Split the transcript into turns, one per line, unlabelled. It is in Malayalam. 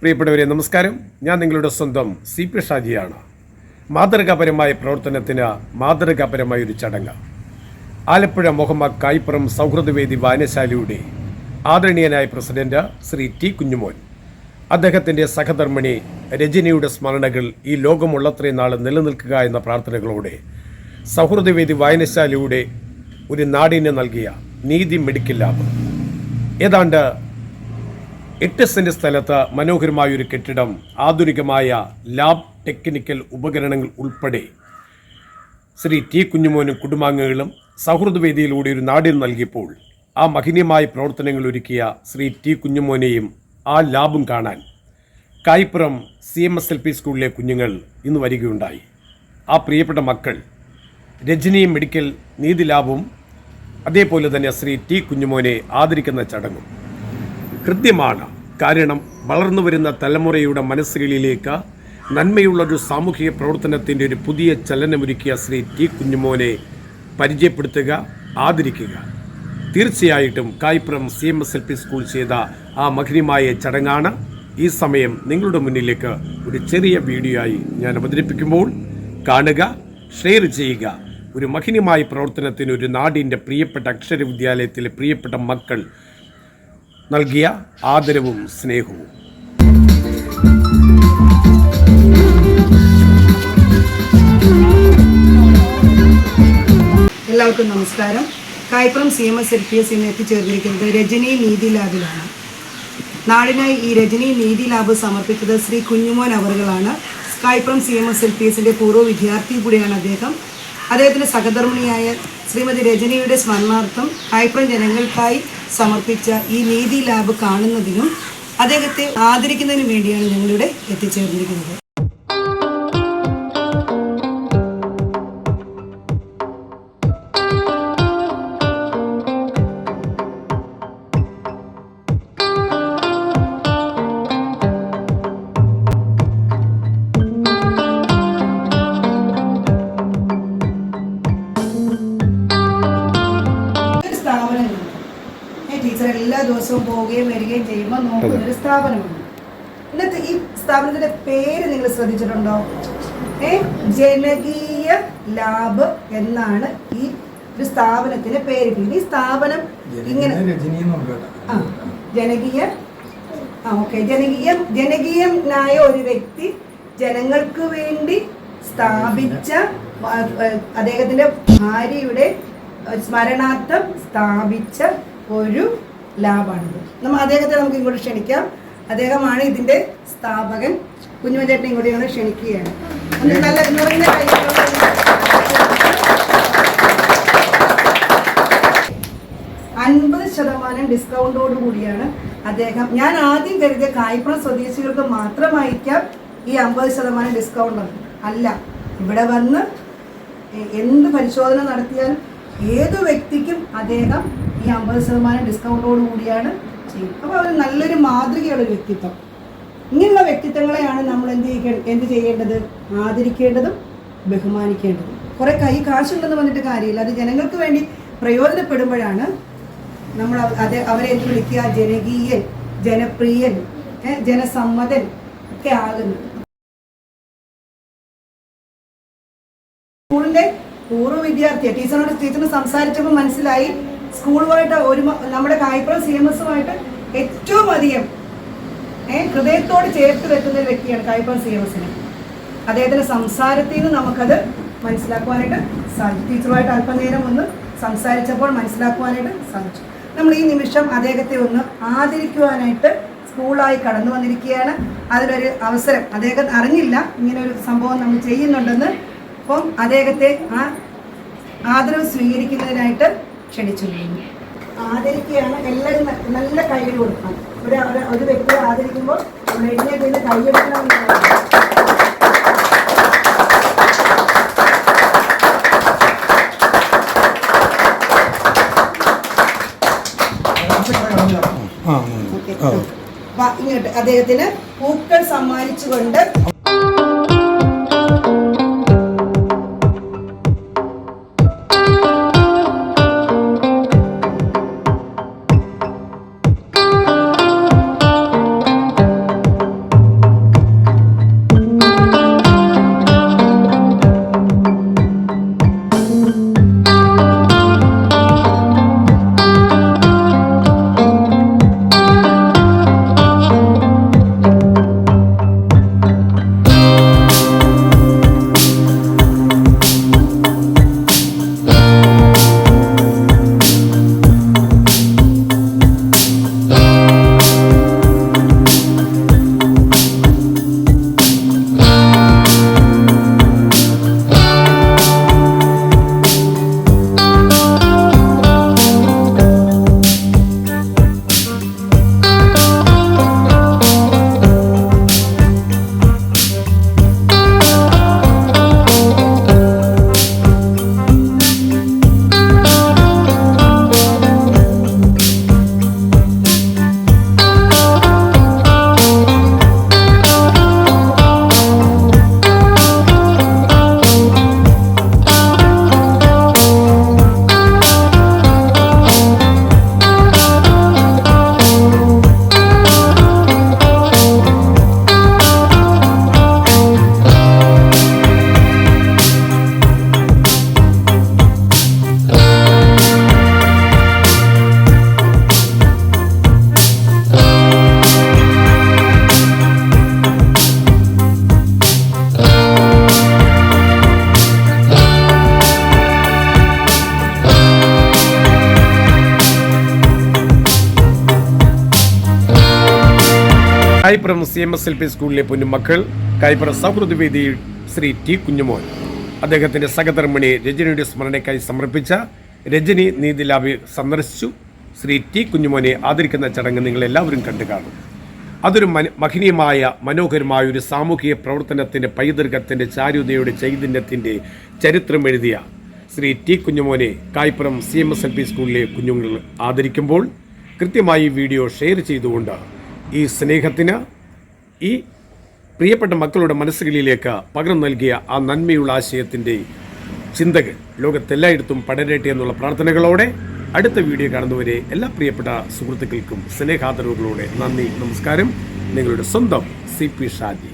പ്രിയപ്പെട്ടവരെ നമസ്കാരം. ഞാൻ നിങ്ങളുടെ സ്വന്തം CP ഷാജിയാണ്. മാതൃകാപരമായ പ്രവർത്തനത്തിന് മാതൃകാപരമായ ഒരു ചടങ്ങ്. ആലപ്പുഴ മുഹമ്മദ് കായിപ്പുറം സൗഹൃദവേദി വായനശാലയുടെ ആദരണീയനായ പ്രസിഡന്റ് ശ്രീ T. കുഞ്ഞുമോൻ, അദ്ദേഹത്തിൻ്റെ സഹധർമ്മിണി രജനിയുടെ സ്മരണകൾ ഈ ലോകമുള്ളത്രയും നാൾ നിലനിൽക്കുക എന്ന പ്രാർത്ഥനകളോടെ സൗഹൃദവേദി വായനശാലയുടെ ഒരു നാടിന് നൽകിയ നീതി മെഡിക്കൽ ലാബ്, ഏതാണ്ട് 8 സെന്റ് സ്ഥലത്ത് മനോഹരമായൊരു കെട്ടിടം, ആധുനികമായ ലാബ് ടെക്നിക്കൽ ഉപകരണങ്ങൾ ഉൾപ്പെടെ ശ്രീ T. കുഞ്ഞുമോനും കുടുംബാംഗങ്ങളും സൗഹൃദവേദിയിലൂടെ ഒരു നാടിന് നൽകിയപ്പോൾ ആ മഹനീയമായ പ്രവർത്തനങ്ങൾ ഒരുക്കിയ ശ്രീ T. കുഞ്ഞുമോനെയും ആ ലാബും കാണാൻ കായിപ്പുറം CMSLP സ്കൂളിലെ കുഞ്ഞുങ്ങൾ ഇന്ന് വരികയുണ്ടായി. ആ പ്രിയപ്പെട്ട മക്കൾ രജനി മെഡിക്കൽ നീതി ലാബും അതേപോലെ തന്നെ ശ്രീ T. കുഞ്ഞുമോനെ ആദരിക്കുന്ന ചടങ്ങും കൃത്യമാണ്. കാരണം വളർന്നു വരുന്ന തലമുറയുടെ മനസ്സുകളിലേക്ക് നന്മയുള്ളൊരു സാമൂഹിക പ്രവർത്തനത്തിൻ്റെ ഒരു പുതിയ ചലനമൊരുക്കിയ ശ്രീ T. കുഞ്ഞുമോനെ പരിചയപ്പെടുത്തുക, ആദരിക്കുക. തീർച്ചയായിട്ടും കായിപ്പുറം CMSLP സ്കൂൾ ചെയ്ത ആ മഹനീയമായ ചടങ്ങാണ് ഈ സമയം നിങ്ങളുടെ മുന്നിലേക്ക് ഒരു ചെറിയ വീഡിയോ ആയി ഞാൻ അവതരിപ്പിക്കുമ്പോൾ കാണുക, ഷെയർ ചെയ്യുക. ഒരു മഹനീയമായ പ്രവർത്തനത്തിന് ഒരു നാടിൻ്റെ പ്രിയപ്പെട്ട അക്ഷര വിദ്യാലയത്തിലെ പ്രിയപ്പെട്ട മക്കൾ നൽകിയ ആദരവും സ്നേഹവും.
എല്ലാവർക്കും നമസ്കാരം. കായിപ്പുറം CMSLPS ഇന്ന് എത്തിച്ചേർന്നിരിക്കുന്നത് രജനി നീതി ലാബിലാണ്. നാടിനായി ഈ രജനി നീതി ലാബ് സമർപ്പിച്ചത് ശ്രീ കുഞ്ഞുമോൻ അവറുകളാണ്. കായിപ്പുറം CMSLPSന്റെ പൂർവ്വ വിദ്യാർത്ഥി കൂടിയാണ് അദ്ദേഹം. അദ്ദേഹത്തിൻ്റെ സഹധർമ്മിണിയായ ശ്രീമതി രജനിയുടെ സ്മരണാർത്ഥം കായിപ്പുറം ജനങ്ങൾക്കായി സമർപ്പിച്ച ഈ നീതി ലാബ് കാണുന്നതിനും അദ്ദേഹത്തെ ആദരിക്കുന്നതിനും വേണ്ടിയാണ് ഞങ്ങളിവിടെ എത്തിച്ചേർന്നിരിക്കുന്നത്. ടീച്ചർ എല്ലാ ദിവസവും പോവുകയും വരികയും ചെയ്യുമ്പോൾ നോക്കുന്നൊരു സ്ഥാപനമാണ്. ഇന്നത്തെ ഈ സ്ഥാപനത്തിന്റെ പേര് നിങ്ങൾ ശ്രദ്ധിച്ചിട്ടുണ്ടോ? ജനകീയ ലാബ് എന്നാണ് ഈ ഒരു സ്ഥാപനത്തിന്റെ പേര്. ഈ സ്ഥാപനം ഇങ്ങനെ ജനകീയനായ ഒരു വ്യക്തി ജനങ്ങൾക്ക് വേണ്ടി സ്ഥാപിച്ച, അദ്ദേഹത്തിന്റെ ഭാര്യയുടെ സ്മരണാർത്ഥം സ്ഥാപിച്ച ഒരു ലാബാണിത്. അദ്ദേഹത്തെ നമുക്ക് ഇങ്ങോട്ട് ക്ഷണിക്കാം. അദ്ദേഹമാണ് ഇതിന്റെ സ്ഥാപകൻ. കുഞ്ഞുമോൻ ചേട്ടൻ ഇങ്ങോട്ട് ഞങ്ങൾ ക്ഷണിക്കുകയാണ്. നല്ല നിറഞ്ഞ കൈകളോടെ 50% ഡിസ്കൗണ്ടോട് കൂടിയാണ് അദ്ദേഹം. ഞാൻ ആദ്യം കരുതിയ കായിപ്പുറം സ്വദേശികൾക്ക് മാത്രമായിരിക്കാം ഈ 50% ഡിസ്കൗണ്ട്. അല്ല, ഇവിടെ വന്ന് എന്ത് പരിശോധന നടത്തിയാലും ഏതു വ്യക്തിക്കും അദ്ദേഹം ഈ 50% ഡിസ്കൗണ്ടോട് കൂടിയാണ് ചെയ്യും. അപ്പോൾ അവർ നല്ലൊരു മാതൃകയുള്ള വ്യക്തിത്വം. ഇങ്ങനെയുള്ള വ്യക്തിത്വങ്ങളെയാണ് നമ്മൾ എന്ത് ചെയ്യേണ്ടത്? ആദരിക്കേണ്ടതും ബഹുമാനിക്കേണ്ടതും. കുറേ കാശുണ്ടെന്ന് വന്നിട്ട് കാര്യമില്ല. അത് ജനങ്ങൾക്ക് വേണ്ടി പ്രയോജനപ്പെടുമ്പോഴാണ് നമ്മൾ അവരെ എന്ത് വിളിക്കുക? ജനകീയൻ, ജനപ്രിയൻ, ജനസമ്മതൻ ഒക്കെ ആകുന്നത്. സ്കൂളിന്റെ പൂർവ്വ വിദ്യാർത്ഥിയെ ടീച്ചറിന് സംസാരിച്ചപ്പോൾ മനസ്സിലായി, സ്കൂളുമായിട്ട് നമ്മുടെ കായിപ്പുറം CMSുമായിട്ട് ഏറ്റവും അധികം ഹൃദയത്തോട് ചേർത്ത് വെക്കുന്ന ഒരു വ്യക്തിയാണ് കായിപ്പുറം CMSന്. അദ്ദേഹത്തിന്റെ സംസാരത്തിൽ നിന്ന് നമുക്കത് മനസ്സിലാക്കുവാനായിട്ട് സാധിച്ചു. ടീച്ചറുമായിട്ട് അല്പനേരം ഒന്ന് സംസാരിച്ചപ്പോൾ മനസ്സിലാക്കുവാനായിട്ട് സാധിച്ചു. നമ്മൾ ഈ നിമിഷം അദ്ദേഹത്തെ ഒന്ന് ആദരിക്കുവാനായിട്ട് സ്കൂളായി കടന്നു വന്നിരിക്കുകയാണ്. അതിനൊരു അവസരം അദ്ദേഹം അറിഞ്ഞില്ല ഇങ്ങനെ ഒരു സംഭവം നമ്മൾ ചെയ്യുന്നുണ്ടെന്ന്. അപ്പം അദ്ദേഹത്തെ ആ ആദരവ് സ്വീകരിക്കുന്നതിനായിട്ട് ക്ഷണിച്ചു. ആദരിക്കുകയാണ്. എല്ലാവരും നല്ല കൈയ്യടി കൊടുക്കണം. ഒരു വ്യക്തിയെ ആദരിക്കുമ്പോൾ എഴുതിയ പിന്നെ കൈയ്യടിക്കണമെന്ന് ഇങ്ങോട്ട് അദ്ദേഹത്തിന് പൂക്കൾ സമ്മാനിച്ചുകൊണ്ട്
കായിപ്പുറം CMSLP സ്കൂളിലെ പൊന്നുമക്കൾ, കായിപ്പുറം സൗഹൃദവേദി ശ്രീ ടി കുഞ്ഞുമോൻ, അദ്ദേഹത്തിൻ്റെ സഹധർമ്മിണി രജനിയുടെ സ്മരണയ്ക്കായി സമർപ്പിച്ച രജനി നീതി ലാബ് സന്ദർശിച്ചു. ശ്രീ ടി കുഞ്ഞുമോനെ ആദരിക്കുന്ന ചടങ്ങ് നിങ്ങളെല്ലാവരും കണ്ടു കാണും. അതൊരു മഹനീയമായ മനോഹരമായ ഒരു സാമൂഹിക പ്രവർത്തനത്തിൻ്റെ പൈതൃകത്തിൻ്റെ ചാരുതയുടെ ചൈതന്യത്തിൻ്റെ ചരിത്രമെഴുതിയ ശ്രീ ടി കുഞ്ഞുമോനെ കായിപ്പുറം CMSLP സ്കൂളിലെ കുഞ്ഞുങ്ങൾ ആദരിക്കുമ്പോൾ കൃത്യമായി വീഡിയോ ഷെയർ ചെയ്തുകൊണ്ട് ഈ സ്നേഹത്തിന്, ഈ പ്രിയപ്പെട്ട മക്കളുടെ മനസ്സുകളിലേക്ക് പകർന്നു നൽകിയ ആ നന്മയുള്ള ആശയത്തിൻ്റെ ചിന്തകൾ ലോകത്തെല്ലായിടത്തും പടരട്ടെ എന്നുള്ള പ്രാർത്ഥനകളോടെ അടുത്ത വീഡിയോ കാണുന്നവരെ എല്ലാ പ്രിയപ്പെട്ട സുഹൃത്തുക്കൾക്കും സ്നേഹാദരവുകളോടെ നന്ദി, നമസ്കാരം. നിങ്ങളുടെ സ്വന്തം CP ഷാജി.